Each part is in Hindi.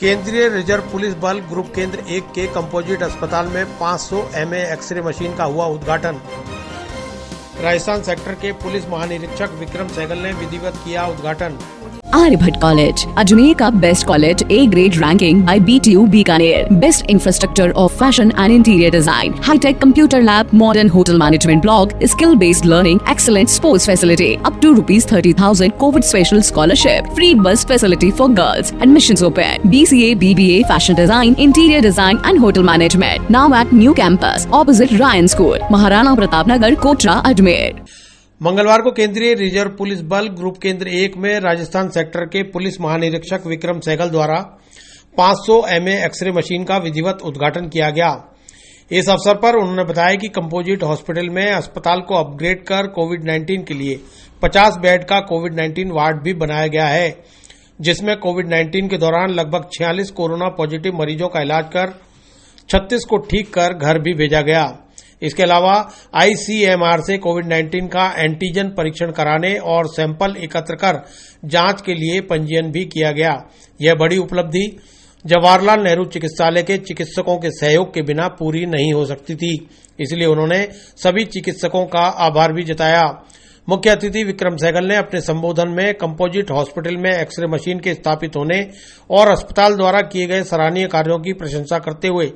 केंद्रीय रिजर्व पुलिस बल ग्रुप केंद्र 1 के कंपोजिट अस्पताल में 500 MA एक्सरे मशीन का हुआ उद्घाटन। राजस्थान सेक्टर के पुलिस महानिरीक्षक विक्रम सहगल ने विधिवत किया उद्घाटन। आर्यभट्ट कॉलेज, अजमेर का best college, A grade ranking by BTU Bikaner, best infrastructure of fashion and interior design, hi tech computer lab, modern hotel management block, skill based learning, excellent sports facility, up to ₹30,000 COVID special scholarship, free bus facility for girls, admissions open, BCA, BBA, fashion design, interior design and hotel management, now at new campus opposite Ryan school, Maharana Pratap Nagar, Kotra, Ajmer. मंगलवार को केंद्रीय रिजर्व पुलिस बल ग्रुप केंद्र 1 में राजस्थान सेक्टर के पुलिस महानिरीक्षक विक्रम सहगल द्वारा 500 MA एक्सरे मशीन का विधिवत उद्घाटन किया गया। इस अवसर पर उन्होंने बताया कि कंपोजिट हॉस्पिटल में अस्पताल को अपग्रेड कर कोविड-19 के लिए 50 बेड का कोविड-19 वार्ड भी बनाया गया है, जिसमें कोविड-19 के दौरान लगभग 46 कोरोना पॉजिटिव मरीजों का इलाज कर 36 को ठीक कर घर भी भेजा गया। इसके अलावा ICMR से कोविड-19 का एंटीजन परीक्षण कराने और सैंपल एकत्र कर जांच के लिए पंजीयन भी किया गया। यह बड़ी उपलब्धि जवाहरलाल नेहरू चिकित्सालय के चिकित्सकों के सहयोग के बिना पूरी नहीं हो सकती थी, इसलिए उन्होंने सभी चिकित्सकों का आभार भी जताया। मुख्य अतिथि विक्रम सहगल ने अपने संबोधन में कंपोजिट हॉस्पिटल में एक्सरे मशीन के स्थापित होने और अस्पताल द्वारा किए गए सराहनीय कार्यों की प्रशंसा करते हुए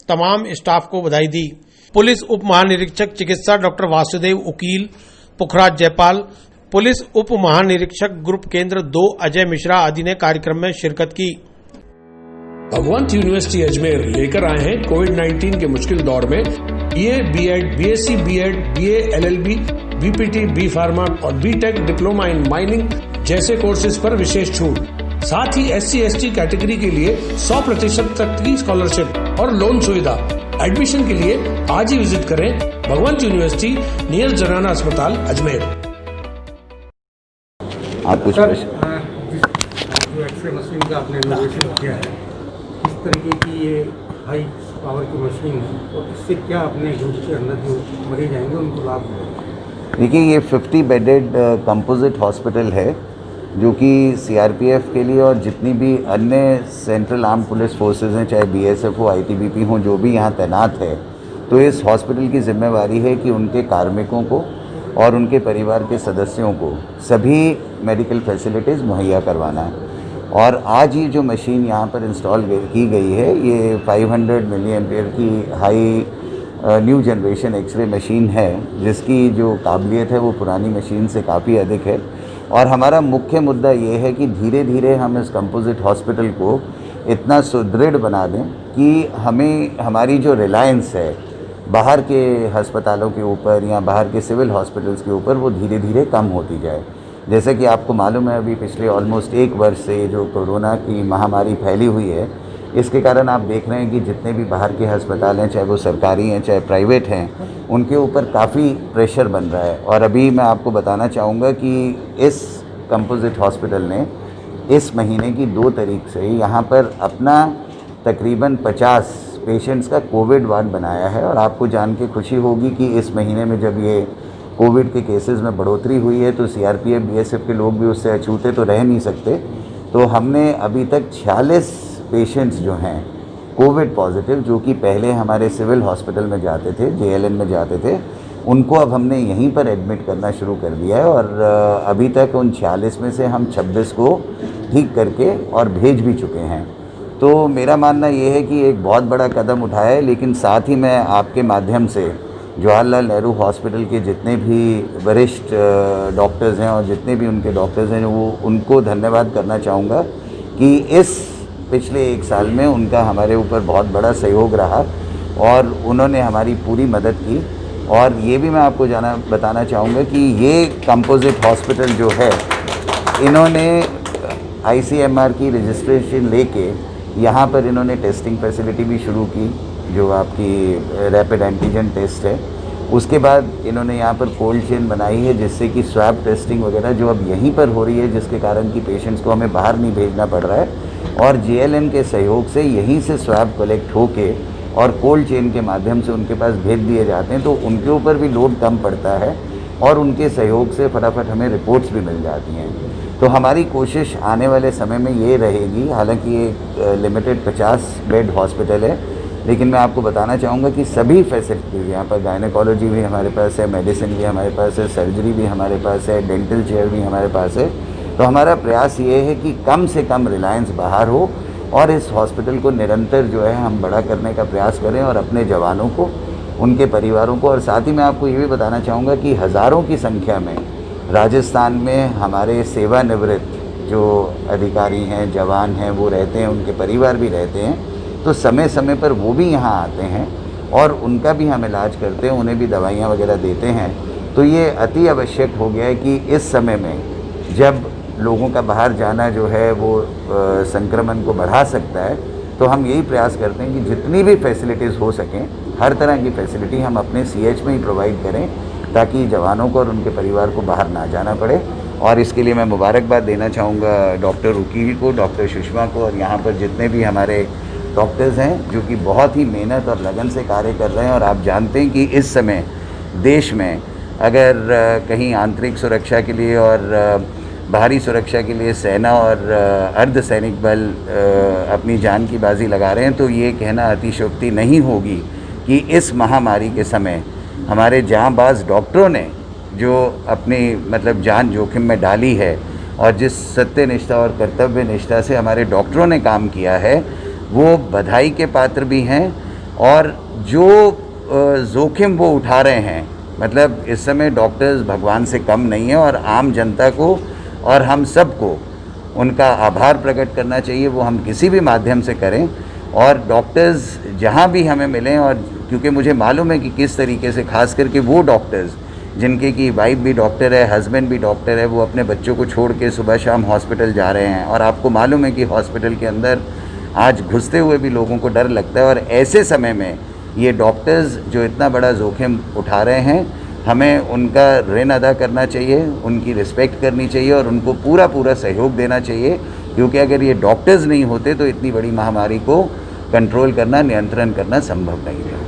तमाम स्टाफ को बधाई दी। पुलिस उप महानिरीक्षक चिकित्सा डॉक्टर वासुदेव उकील, पुखराज जयपाल, पुलिस उप महानिरीक्षक ग्रुप केंद्र 2 अजय मिश्रा आदि ने कार्यक्रम में शिरकत की। भगवंत यूनिवर्सिटी अजमेर लेकर आए हैं कोविड-19 के मुश्किल दौर में BA, B.Ed, BSc, B.Ed, BA, LLB, BPT, B pharma और BTech डिप्लोमा इन माइनिंग जैसे कोर्सेज पर विशेष छूट। साथ ही SC/ST कैटेगरी के लिए 100% तक की स्कॉलरशिप और लोन सुविधा। एडमिशन के लिए आज ही विजिट करें भगवंत यूनिवर्सिटी नियर जनाना अस्पताल अजमेर। आप कुछ जो एक्सरे मशीन का आपने इनोवेशन किया है, किस तरीके की ये हाई पावर की मशीन है और इससे क्या अपने ग्रुप के अंदर जो मरीज आएंगे उनको लाभ मिलेगा? देखिए, ये 50 बेडेड कंपोजिट हॉस्पिटल है जो कि CRPF के लिए और जितनी भी अन्य सेंट्रल आर्म पुलिस फोर्सेस हैं, चाहे BSF हो, ITBP हो, जो भी यहाँ तैनात है, तो इस हॉस्पिटल की जिम्मेवारी है कि उनके कार्मिकों को और उनके परिवार के सदस्यों को सभी मेडिकल फैसिलिटीज़ मुहैया करवाना है। और आज ये जो मशीन यहाँ पर इंस्टॉल की गई है, ये 500 मिली एम्पियर की high new generation x ray machine है, जिसकी जो काबिलियत है वो पुरानी मशीन से काफ़ी अधिक है। और हमारा मुख्य मुद्दा ये है कि धीरे धीरे हम इस कंपोजिट हॉस्पिटल को इतना सुदृढ़ बना दें कि हमें हमारी जो रिलायंस है बाहर के अस्पतालों के ऊपर या बाहर के सिविल हॉस्पिटल्स के ऊपर, वो धीरे धीरे कम होती जाए। जैसे कि आपको मालूम है, अभी पिछले ऑलमोस्ट 1 वर्ष से जो कोरोना की महामारी फैली हुई है, इसके कारण आप देख रहे हैं कि जितने भी बाहर के अस्पताल हैं, चाहे वो सरकारी हैं चाहे प्राइवेट हैं, उनके ऊपर काफ़ी प्रेशर बन रहा है। और अभी मैं आपको बताना चाहूँगा कि इस कंपोजिट हॉस्पिटल ने इस महीने की 2 तारीख से यहाँ पर अपना तकरीबन 50 पेशेंट्स का कोविड वार्ड बनाया है। और आपको जान के खुशी होगी कि इस महीने में जब ये कोविड के केसेस में बढ़ोतरी हुई है, तो CRPF, BSF के लोग भी उससे अछूते तो रह नहीं सकते। तो हमने अभी तक 46 पेशेंट्स जो हैं कोविड पॉजिटिव, जो कि पहले हमारे सिविल हॉस्पिटल में जाते थे, JLN में जाते थे, उनको अब हमने यहीं पर एडमिट करना शुरू कर दिया है। और अभी तक उन 46 में से हम 26 को ठीक करके और भेज भी चुके हैं। तो मेरा मानना ये है कि एक बहुत बड़ा कदम उठाया है, लेकिन साथ ही मैं आपके माध्यम से जवाहरलाल नेहरू हॉस्पिटल के जितने भी वरिष्ठ डॉक्टर्स हैं और जितने भी उनके डॉक्टर्स हैं, वो उनको धन्यवाद करना चाहूँगा कि इस पिछले 1 साल में उनका हमारे ऊपर बहुत बड़ा सहयोग रहा और उन्होंने हमारी पूरी मदद की। और ये भी मैं आपको बताना चाहूँगा कि ये कंपोजिट हॉस्पिटल जो है, इन्होंने ICMR की रजिस्ट्रेशन लेके यहाँ पर इन्होंने टेस्टिंग फैसिलिटी भी शुरू की, जो आपकी रैपिड एंटीजन टेस्ट है। उसके बाद इन्होंने यहाँ पर कोल्ड चेन बनाई है, जिससे कि स्वैब टेस्टिंग वगैरह जो अब यहीं पर हो रही है, जिसके कारण कि पेशेंट्स को हमें बाहर नहीं भेजना पड़ रहा है। और JLN के सहयोग से यहीं से स्वैब कलेक्ट होके और कोल्ड चेन के माध्यम से उनके पास भेज दिए जाते हैं, तो उनके ऊपर भी लोड कम पड़ता है और उनके सहयोग से फटाफट हमें रिपोर्ट्स भी मिल जाती हैं। तो हमारी कोशिश आने वाले समय में ये रहेगी, हालांकि ये लिमिटेड 50 बेड हॉस्पिटल है, लेकिन मैं आपको बताना चाहूँगा कि सभी फैसिलिटीज़ यहाँ पर, गायनेकोलॉजी भी हमारे पास है, मेडिसिन भी हमारे पास है, सर्जरी भी हमारे पास है, डेंटल चेयर भी हमारे पास है। तो हमारा प्रयास ये है कि कम से कम रिलायंस बाहर हो और इस हॉस्पिटल को निरंतर जो है हम बड़ा करने का प्रयास करें और अपने जवानों को, उनके परिवारों को, और साथ ही मैं आपको ये भी बताना चाहूँगा कि हज़ारों की संख्या में राजस्थान में हमारे सेवानिवृत्त जो अधिकारी हैं, जवान हैं, वो रहते हैं, उनके परिवार भी रहते हैं। तो समय समय पर वो भी यहाँ आते हैं और उनका भी हम इलाज करते हैं, उन्हें भी दवाइयाँ वगैरह देते हैं। तो ये अति आवश्यक हो गया है कि इस समय में जब लोगों का बाहर जाना जो है वो संक्रमण को बढ़ा सकता है, तो हम यही प्रयास करते हैं कि जितनी भी फैसिलिटीज़ हो सकें, हर तरह की फैसिलिटी हम अपने CH में ही प्रोवाइड करें, ताकि जवानों को और उनके परिवार को बाहर ना जाना पड़े। और इसके लिए मैं मुबारकबाद देना चाहूँगा डॉक्टर वकील को, डॉक्टर सुषमा को, और यहाँ पर जितने भी हमारे डॉक्टर्स हैं जो कि बहुत ही मेहनत और लगन से कार्य कर रहे हैं। और आप जानते हैं कि इस समय देश में अगर कहीं आंतरिक सुरक्षा के लिए और बाहरी सुरक्षा के लिए सेना और अर्धसैनिक बल अपनी जान की बाजी लगा रहे हैं, तो ये कहना अतिशयोक्ति नहीं होगी कि इस महामारी के समय हमारे जांबाज डॉक्टरों ने जो अपनी जान जोखिम में डाली है और जिस सत्यनिष्ठा और कर्तव्य निष्ठा से हमारे डॉक्टरों ने काम किया है, वो बधाई के पात्र भी हैं। और जो जोखिम वो उठा रहे हैं, इस समय डॉक्टर्स भगवान से कम नहीं है, और आम जनता को और हम सबको उनका आभार प्रकट करना चाहिए। वो हम किसी भी माध्यम से करें, और डॉक्टर्स जहाँ भी हमें मिलें, और क्योंकि मुझे मालूम है कि किस तरीके से, खास करके वो डॉक्टर्स जिनके की वाइफ भी डॉक्टर है, हस्बैंड भी डॉक्टर है, वो अपने बच्चों को छोड़ के सुबह शाम हॉस्पिटल जा रहे हैं। और आपको मालूम है कि हॉस्पिटल के अंदर आज घुसते हुए भी लोगों को डर लगता है। और ऐसे समय में ये डॉक्टर्स जो इतना बड़ा जोखिम उठा रहे हैं, हमें उनका ऋण अदा करना चाहिए, उनकी रिस्पेक्ट करनी चाहिए और उनको पूरा सहयोग देना चाहिए। क्योंकि अगर ये डॉक्टर्स नहीं होते तो इतनी बड़ी महामारी को कंट्रोल करना, नियंत्रण करना संभव नहीं है।